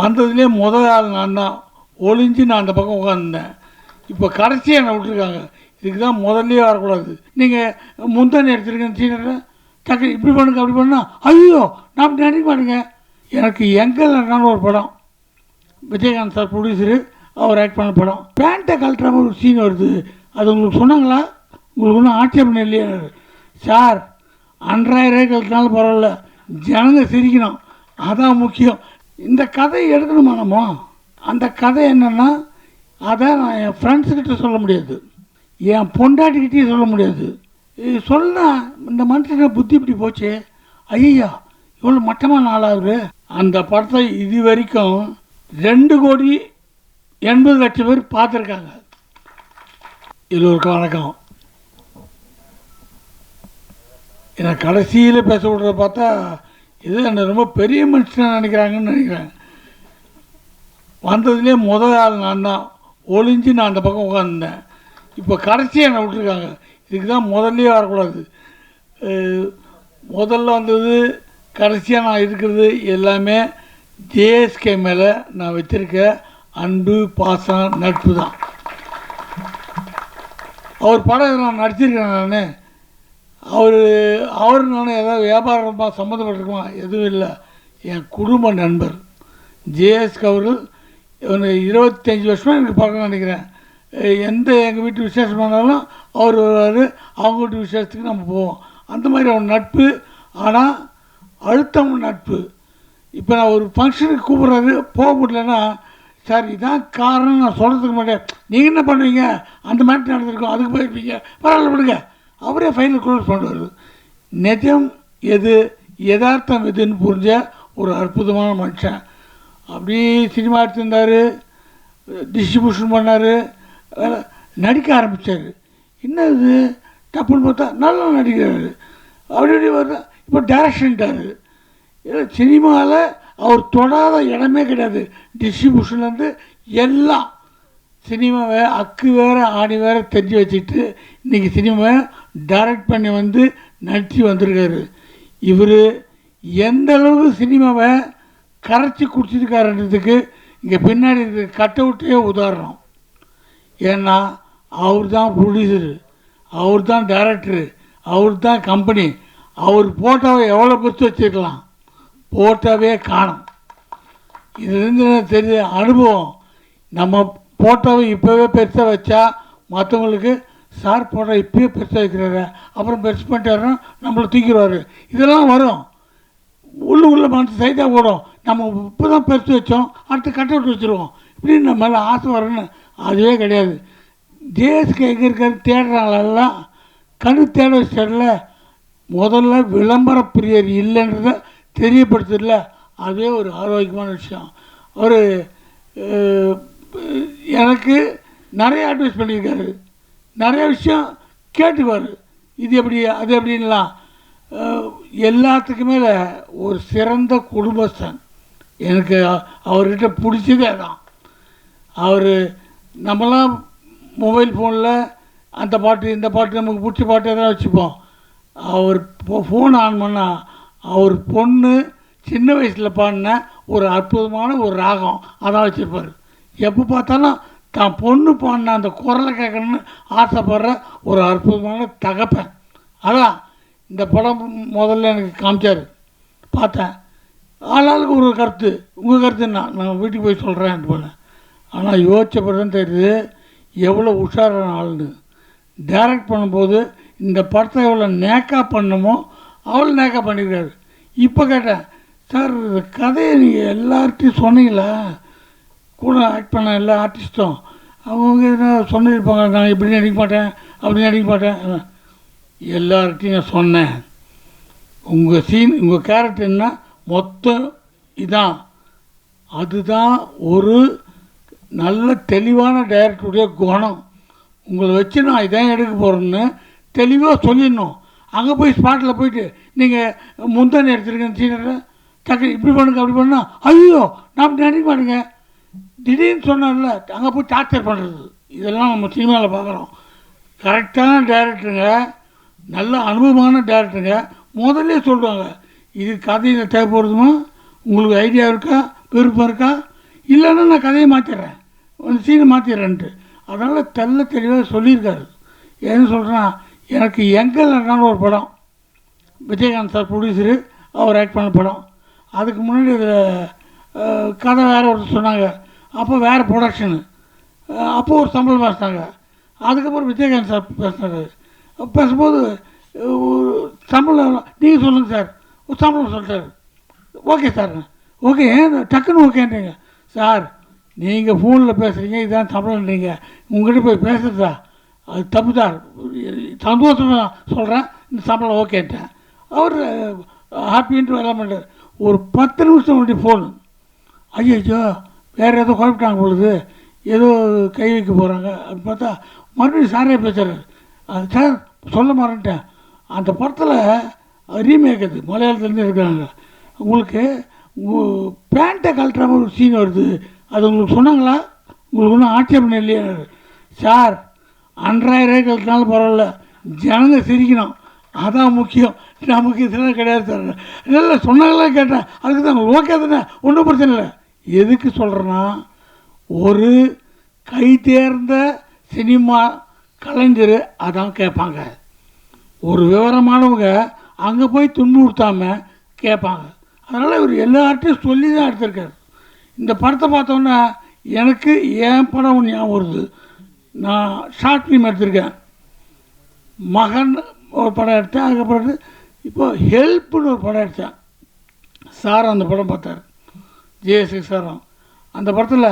வந்ததுலேயே முதல் ஆள் நான் தான். ஒளிஞ்சு நான் அந்த பக்கம் உட்காந்துருந்தேன். இப்போ கடைசியாக என்னை விட்டுருக்காங்க. இதுக்கு தான் முதல்லையே வரக்கூடாது. நீங்கள் முந்தானி எடுத்துருக்கேன் சீனரை டக்கு இப்படி பண்ணுங்க அப்படி பண்ணா ஐயோ நான் அப்படி நினைக்க மாட்டேங்க. எனக்கு எங்கேன்னு ஒரு படம், விஜயகாந்த் சார் ப்ரொடியூசரு, அவர் ஆக்ட் பண்ண படம். பேண்ட்டை கழட்டுற மாதிரி ஒரு சீன் வருது. அது உங்களுக்கு சொன்னாங்களா? உங்களுக்கு ஒன்றும் ஆட்சேபனை இல்லையா? சார் 2000 கழட்டினாலும் பரவாயில்ல, ஜனங்க சிரிக்கணும், அதான் முக்கியம். இந்த கதையை எடுக்கணுமா நம்ம? அந்த கதை என்னென்னா, அதை நான் என் ஃப்ரெண்ட்ஸுக்கிட்ட சொல்ல முடியாது, என் பொண்டாட்டிக்கிட்டேயும் சொல்ல முடியாது. இது சொன்னால் இந்த மனுஷனை புத்தி இப்படி போச்சு, ஐயா இவ்வளோ மட்டமான ஆளாகுது. அந்த படத்தை இது வரைக்கும் 2,80,00,000 பேர் பார்த்துருக்காங்க. எல்லோருக்கும் வணக்கம். எனக்கு கடைசியில் பேச விட்றத பார்த்தா இது என்னை ரொம்ப பெரிய மனுஷனாக நினைக்கிறாங்கன்னு நினைக்கிறேன். வந்ததுலேயே முதல் ஆள் நான் தான். ஒளிஞ்சு நான் அந்த பக்கம் உட்காந்துருந்தேன். இப்போ கடைசியாக என்னை விட்டுருக்காங்க. இதுக்கு தான் முதல்லையே வரக்கூடாது. முதல்ல வந்தது கடைசியாக நான் இருக்கிறது எல்லாமே ஜேஎஸ்கே மேலே நான் வச்சுருக்க அன்பு, பாசம், நட்பு தான். அவர் படம் நான் நடிச்சிருக்கேன். நான் அவர் நான் ஏதாவது வியாபாரமாக சம்மந்தப்பட்டிருக்குமா? எதுவும் இல்லை. என் குடும்ப நண்பர் ஜேஎஸ்கே அவர்கள் 25 வருஷமாக எனக்கு பார்க்கணும்னு நினைக்கிறேன். எங்கள் வீட்டு விசேஷமானாலும் அவர் வருவார், அவங்க வீட்டு விசேஷத்துக்கு நம்ம போவோம். அந்த மாதிரி அவன் நட்பு. ஆனால் அழுத்தம் நட்பு. இப்போ நான் ஒரு ஃபங்க்ஷனுக்கு கூப்பிட்றாரு, போக முடியலன்னா சார் இதான் காரணம் நான் சொல்கிறதுக்கு மாட்டேன், நீங்கள் என்ன பண்ணுவீங்க, அந்த மாதிரி நடந்திருக்கோம், அதுக்கு போயிருப்பீங்க, பரவாயில்ல விடுங்க, அவரே ஃபைனல் க்ளோஸ் பண்ணுவார். நிஜம் எது, யதார்த்தம் எதுன்னு புரிஞ்ச ஒரு அற்புதமான மனுஷன். அப்படி சினிமா எடுத்திருந்தார், டிஸ்ட்ரிபியூஷன் பண்ணார், நடிக்க ஆரம்பித்தார். என்ன இது டப்புன்னு பார்த்தா நல்லா நடிக்கிறார். அப்படி வருது. இப்போ டைரக்ஷன்ட்டார். சினிமாவில் அவர் தொடாத இடமே கிடையாது. டிஸ்ட்ரிபியூஷன்லேருந்து எல்லாம் சினிமாவை அக்கு வேறு ஆணி வேறு தெரிஞ்சு வச்சுட்டு இன்றைக்கி சினிமாவை டைரக்ட் பண்ணி வந்து நடித்து வந்திருக்காரு. இவர் எந்த அளவுக்கு சினிமாவை கரைச்சி குடிச்சிருக்காருன்றதுக்கு இங்கே பின்னாடி இருக்கிற கட் அவுட்டே உதாரணம். ஏன்னா அவர் தான் ப்ரொடியூசரு, அவர் தான் டைரக்டரு, அவர் தான் கம்பெனி. அவர் போட்டோவை எவ்வளோ பெருசு வச்சுருக்கலாம், போட்டோவே காணும். இதுலேருந்து தெரிய அனுபவம். நம்ம போட்டோவை இப்போவே பெருசாக வச்சா மற்றவங்களுக்கு சார் போட்டோ இப்போயே பெருசாக வைக்கிறாரு, அப்புறம் பெருசு பண்ணிட்டாருன்னா நம்மளை தூக்கிடுவார். இதெல்லாம் வரும். உள்ளுக்குள்ள மனசு சைதாக ஓடும். நம்ம இப்போ தான் பெருசு வச்சோம், அடுத்து கட் அவுட் வச்சுருவோம், இப்படின்னு நம்ம மேலே ஆசை வரணும்னு அதுவே கிடையாது. ஜேஎஸ்கே எங்கே இருக்காரு தேடுறாங்களெல்லாம் கணு தேட வச்சிடல. முதல்ல விளம்பர பிரியர் இல்லைன்றத தெரியப்படுத்தல. அதே ஒரு ஆரோக்கியமான விஷயம். அவர் எனக்கு நிறைய அட்வைஸ் பண்ணியிருக்காரு, நிறைய விஷயம் கேட்டுக்குவார், இது எப்படி அது எப்படின்லாம். எல்லாத்துக்கு மேலே ஒரு சிறந்த குடும்பஸ்தன். எனக்கு அவர்கிட்ட பிடிச்சதே தான். அவர் நம்மளாம் மொபைல் ஃபோனில் அந்த பாட்டு இந்த பாட்டு நமக்கு பிடிச்ச பாட்டு எதாவது வச்சுப்போம். அவர் ஃபோன் ஆன் பண்ணால் அவர் பொண்ணு சின்ன வயசில் பாடின ஒரு அற்புதமான ஒரு ராகம் அதான் வச்சுருப்பார். எப்போ பார்த்தாலும் தான் பொண்ணு பாடின அந்த குரலை கேட்கணுன்னு ஆசைப்படுற ஒரு அற்புதமான தகப்பன். அதான் இந்த படம் முதல்ல எனக்கு காமிச்சார், பார்த்தேன். ஆளாளுக்கு ஒரு கருத்து, உங்கள் கருத்து என்ன, நான் வீட்டுக்கு போய் சொல்கிறேன் போனேன். ஆனால் யோசித்த பிறகு தான் தெரியுது எவ்வளோ உஷாரான ஆளுன்னு. டைரக்ட் பண்ணும்போது இந்த படத்தை எவ்வளோ நேக்காக பண்ணணுமோ அவ்வளோ நேக்காக பண்ணியிருக்காரு. இப்போ கேட்டேன், சார் கதையை நீங்கள் எல்லார்ட்டையும் சொன்னீங்களா, கூட ஆக்ட் பண்ண எல்லா ஆர்டிஸ்ட்டும் அவங்க என்ன சொன்னிருப்பாங்க, நான் இப்படி நடிக்க மாட்டேன் அப்படி நடிக்க மாட்டேன். எல்லார்ட்டையும் நான் சொன்னேன், உங்கள் சீன் உங்கள் கேரக்டர் என்ன மொத்தம் இதான், அதுதான் ஒரு நல்ல தெளிவான டைரக்டருடைய குணம். உங்களை வச்சு நான் இதான் எடுக்க போகிறேன்னு தெளிவாக சொல்லிடணும். அங்கே போய் ஸ்பாட்டில் போயிட்டு நீங்கள் முந்தானி எடுத்துருக்கேன் சீனரை டக்கு இப்படி பண்ணுங்க அப்படி பண்ணால் ஐயோ நான் அப்படி நினைக்க மாட்டேங்க, திடீர்னு சொன்னார்ல அங்கே போய் டார்ச்சர் பண்ணுறது. இதெல்லாம் நம்ம சினிமாவில் பார்க்குறோம். கரெக்டான டைரக்டருங்க, நல்ல அனுபவமான டைரக்டருங்க முதல்ல சொல்லுவாங்க, இது கதையில் தேவைப்படுதுமா, உங்களுக்கு ஐடியா இருக்கா, விருப்பம் இருக்கா, இல்லைன்னா நான் கதையை மாற்றிடுறேன், சீனை மாற்றிடுறேன்ட்டு. அதனால் தெல்ல தெளிவாக சொல்லியிருக்காரு. என்ன சொல்கிறேன்னா, எனக்கு எங்கள் அண்ணான்னு ஒரு படம், விஜயகாந்த் சார் ப்ரொடியூசரு, அவர் ஆக்ட் பண்ண படம். அதுக்கு முன்னாடி இதில் கதை வேறு ஒருத்தர் சொன்னாங்க, அப்போ வேறு ப்ரொடக்ஷனு, அப்போது ஒரு சம்பளம் பேசினாங்க. அதுக்கப்புறம் விஜயகாந்த் சார் பேசினார். பேசும்போது சம்பளம் நீங்கள் சொல்லுங்கள் சார், ஒரு சம்பளம் சொல்லிட்டார். ஓகே சார், ஓகே, டக்குன்னு ஓகேன்றீங்க சார், நீங்கள் ஃபோனில் பேசுகிறீங்க, இதுதான் சம்பளம்ன்றீங்க, உங்கள்கிட்ட போய் பேசுகிறதா அது தப்பு சார், சந்தோஷமாக சொல்கிறேன், இந்த சம்பளம் ஓகேன்ட்டேன். அவர் ஹாப்பின்ட்டு எல்லாம் பண்ணுறார். ஒரு 10 நிமிஷம் முன்னாடி ஃபோனு, ஐயோ வேறு ஏதோ குழப்பிட்டாங்க பொழுது, ஏதோ கை வைக்க போகிறாங்க அப்படின்னு பார்த்தா மறுபடியும் சாரே பேசுகிறார். சார் சொல்ல மாட்டேன், அந்த படத்தில் ரீமேக் அது மலையாளத்துலேருந்து இருக்கிறாங்க, உங்களுக்கு பேண்ட்டை கழட்டுற ஒரு சீன் வருது, அது உங்களுக்கு சொன்னாங்களா, உங்களுக்கு ஒன்றும் ஆட்சேபணம் இல்லையா சார், 2000 கழட்டினாலும் பரவாயில்ல, ஜனங்க சிரிக்கணும், அதான் முக்கியம், நமக்கு இதெல்லாம் கிடையாது சார். இல்லை சொன்னாங்களா கேட்டேன், அதுக்கு தான் ஓகே தானே, ஒன்றும் பிரச்சனை இல்லை. எதுக்கு சொல்கிறேன்னா, ஒரு கை தேர்ந்த சினிமா கலைஞர் அதான் கேட்பாங்க, ஒரு விவரமானவங்க அங்கே போய் துன்புறுத்தாமல் கேட்பாங்க. அதனால் இவர் எல்லார்ட்டையும் சொல்லி தான் எடுத்திருக்காரு. இந்த படத்தை பார்த்தோன்னா எனக்கு என் படம் ஒன்று ஞாபகம் வருது. நான் ஷார்ட் ஃபிலிம் எடுத்திருக்கேன், மகன் ஒரு படம் எடுத்தேன், அதுக்கப்புறம் இப்போ ஹெல்ப்னு ஒரு படம் எடுத்தேன். சார் அந்த படம் பார்த்தார், ஜேஎஸ்கே சாரும். அந்த படத்தில்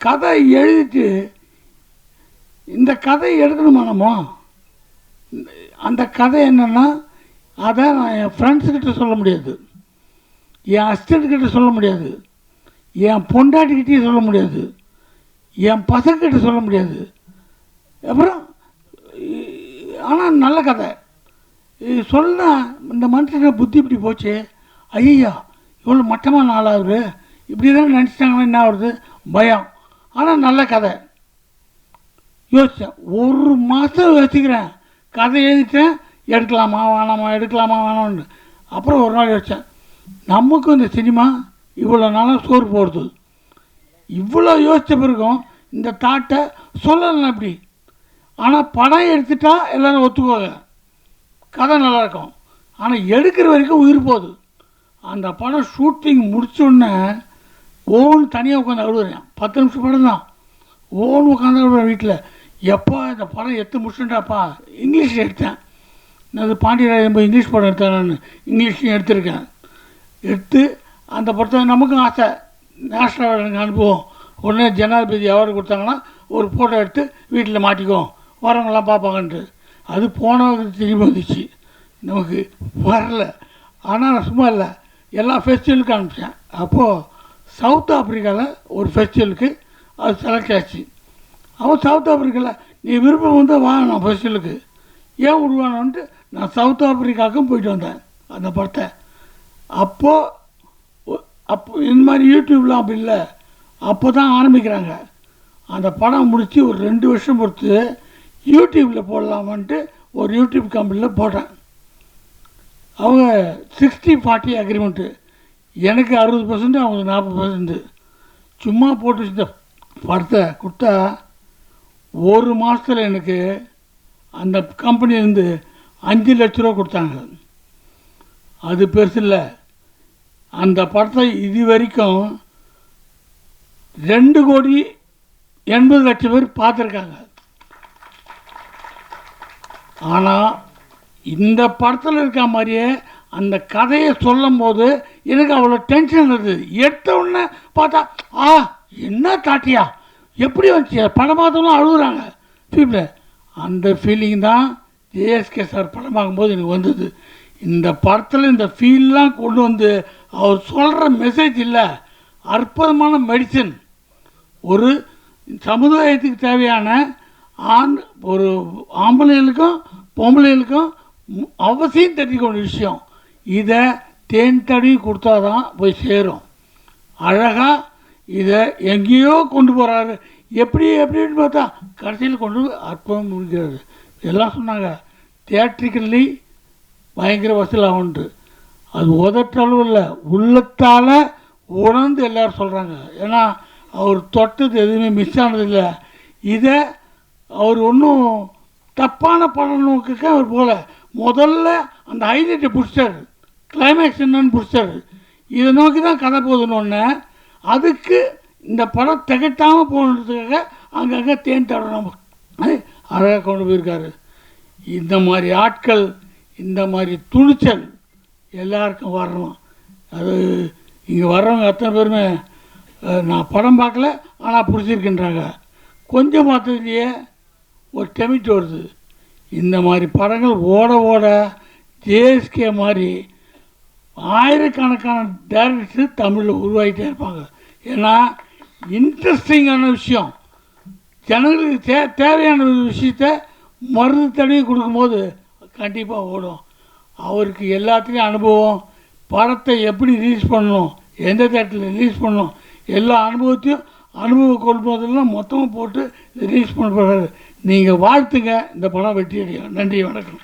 கதை எழுதிட்டு இந்த கதை எடுக்கணுமா நம்ம, அந்த கதை என்னென்னா அதை நான் என் ஃப்ரெண்ட்ஸுக்கிட்ட சொல்ல முடியாது, என் அசிஸ்டண்ட்கிட்ட சொல்ல முடியாது, என் பொண்டாட்டிக்கிட்டேயும் சொல்ல முடியாது, என் பசங்கிட்ட சொல்ல முடியாது. அப்புறம் ஆனால் நல்ல கதை சொன்னால் இந்த மனுஷனை புத்தி இப்படி போச்சு, ஐயா இவ்வளோ மட்டமாக நாளாகுது, இப்படி தான் நினச்சிட்டாங்கன்னா என்ன ஆகுது பயம். ஆனால் நல்ல கதை யோசித்தேன், 1 மாதம் யோசிக்கிறேன், கதை எழுதிட்டேன், எடுக்கலாமா வேணாமா எடுக்கலாமா வேணாம்னு. அப்புறம் ஒரு நாள் யோசித்தேன், நமக்கும் இந்த சினிமா இவ்வளோ நாளாக சோறு போடுது, இவ்வளோ யோசித்த பிறகும் இந்த தாட்டை சொல்லலாம் எப்படி. ஆனால் படம் எடுத்துட்டா எல்லோரும் ஒத்துக்குவாங்க, கதை நல்லாயிருக்கும், ஆனால் எடுக்கிற வரைக்கும் உயிர் போகுது. அந்த படம் ஷூட்டிங் முடிச்சோடனே ஓன்னு தனியாக உட்காந்து அழுகுறேன், 10 நிமிஷம் படம் தான், ஓன்னு உட்காந்து அழுகுறேன் வீட்டில். எப்போ இந்த படம் எடுத்து முடிச்சுட்டாப்பா, இங்கிலீஷில் எடுத்தேன், நான் பாண்டியராஜன் போய் இங்கிலீஷ் படம் எடுத்தேன், நான் இங்கிலீஷ்லையும் எடுத்திருக்கேன். எடுத்து அந்த படத்தை நமக்கும் ஆசை, நேஷ்னல் அவார்டு அனுப்புவோம், உடனே ஜனாதிபதி அவார்டு கொடுத்தாங்கன்னா ஒரு ஃபோட்டோ எடுத்து வீட்டில் மாட்டிக்குவோம், வரவங்களாம் பார்ப்பாங்கன்ட்டு. அது போனவங்க திரும்பி வந்துச்சு, நமக்கு வரல. ஆனால் நான் சும்மா இல்லை, எல்லா ஃபெஸ்டிவலுக்கும் அனுப்பிச்சேன். அப்போது சவுத் ஆப்ரிக்காவில் ஒரு ஃபெஸ்டிவலுக்கு அது செலக்ட் ஆச்சு. அவன் சவுத் ஆப்ரிக்காவில் நீ விருப்பம் வந்தால் வா நான் ஃபெஸ்டிவலுக்கு, ஏன் விடுவானோன்ட்டு நான் சவுத் ஆப்ரிக்காவுக்கும் போயிட்டு வந்தேன் அந்த படத்தை. அப்போ இந்த மாதிரி யூடியூப்லாம் அப்படி இல்லை, அப்போ தான் ஆரம்பிக்கிறாங்க. அந்த படம் முடித்து ஒரு 2 வருஷம் பொறுத்து யூடியூப்பில் போடலாமான்ட்டு ஒரு யூடியூப் கம்பெனியில் போட்டேன். அவங்க 60-40 அக்ரிமெண்ட்டு, எனக்கு 60%, அவங்க 40%. சும்மா போட்டு வச்சுட்ட படத்தை கொடுத்தா 1 மாதத்தில் எனக்கு அந்த கம்பெனிலேருந்து 5 லட்ச ரூபா கொடுத்தாங்க. அது பெருசு இல்லை. அந்த படத்தை இது வரைக்கும் 2,80,00,000 பேர் பார்த்துருக்காங்க. ஆனால் இந்த படத்தில் இருக்க மாதிரியே அந்த கதையை சொல்லும் போது எனக்கு அவ்வளோ டென்ஷன் இருந்தது. எடுத்த உடனே பார்த்தா என்ன தாட்டியா எப்படி வந்துச்சு, படம் பார்த்தவங்களும் அழுகுறாங்க ஃபீல்டில். அந்த ஃபீலிங் தான் ஜேஎஸ்கே சார் படம் பார்க்கும்போது எனக்கு வந்தது. இந்த படத்தில் இந்த ஃபீல்லாம் கொண்டு வந்து அவர் சொல்கிற மெசேஜ் இல்லை, அற்புதமான மெடிசன். ஒரு சமுதாயத்துக்கு தேவையான ஒரு ஆம்பளைகளுக்கும் பொம்பளைகளுக்கும் அவசியம் தெரிஞ்சுக்கொண்ட விஷயம். இதை தேன் தடவி கொடுத்தா தான் போய் சேரும். அழகாக இதை எங்கேயோ கொண்டு போகிறாரு, எப்படின்னு பார்த்தா கடைசியில் கொண்டு அற்புதம் முடிக்கிறாரு. எல்லாம் சொன்னாங்க தியேட்ரிக்கல்லி பயங்கர வசூல் ஆகுன்ட்டு. அது உதற்றளவு இல்லை, உள்ளத்தால் உணர்ந்து எல்லோரும் சொல்கிறாங்க. ஏன்னா அவர் தொட்டது எதுவுமே மிஸ் ஆனதில்லை. இதை அவர் ஒன்றும் தப்பான படம் நோக்குக்க அவர் போல முதல்ல அந்த ஹைலைட்டை பிடிச்சார், கிளைமேக்ஸ் என்னன்னு பிடிச்சார். இதை நோக்கி தான் கதை போகுதுன்னு ஒன்று. அதுக்கு இந்த படம் திகட்டாமல் போகிறதுக்காக அங்கங்கே தேன் தடணும் அழகாக கொண்டு போயிருக்காரு. இந்த மாதிரி ஆட்கள், இந்த மாதிரி துணிச்சல் எல்லாருக்கும் வரணும். அது இங்கே வர்றவங்க அத்தனை பேருமே நான் படம் பார்க்கல ஆனால் பிடிச்சிருக்கின்றாங்க. கொஞ்சம் பார்த்ததுலையே ஒரு டெமிட் வருது. இந்த மாதிரி படங்கள் ஓட ஓட ஜேஎஸ்கே மாதிரி ஆயிரக்கணக்கான டேரக்டர்ஸ் தமிழில் உருவாகிட்டே இருப்பாங்க. ஏன்னா இன்ட்ரெஸ்டிங்கான விஷயம், ஜனங்களுக்கு தேவையான விஷயத்த மருந்து தடவி கொடுக்கும்போது கண்டிப்பாக ஓடும். அவருக்கு எல்லாத்துலேயும் அனுபவம், படத்தை எப்படி ரிலீஸ் பண்ணணும், எந்த தேட்டரில் ரிலீஸ் பண்ணணும், எல்லா அனுபவத்தையும் அனுபவம் கொள்வதெல்லாம் மொத்தமாக போட்டு ரிலீஸ் பண்ண போகிறாரு. நீங்கள் வாழ்த்துங்க, இந்த படம் வெற்றி அடையும். நன்றி, வணக்கம்.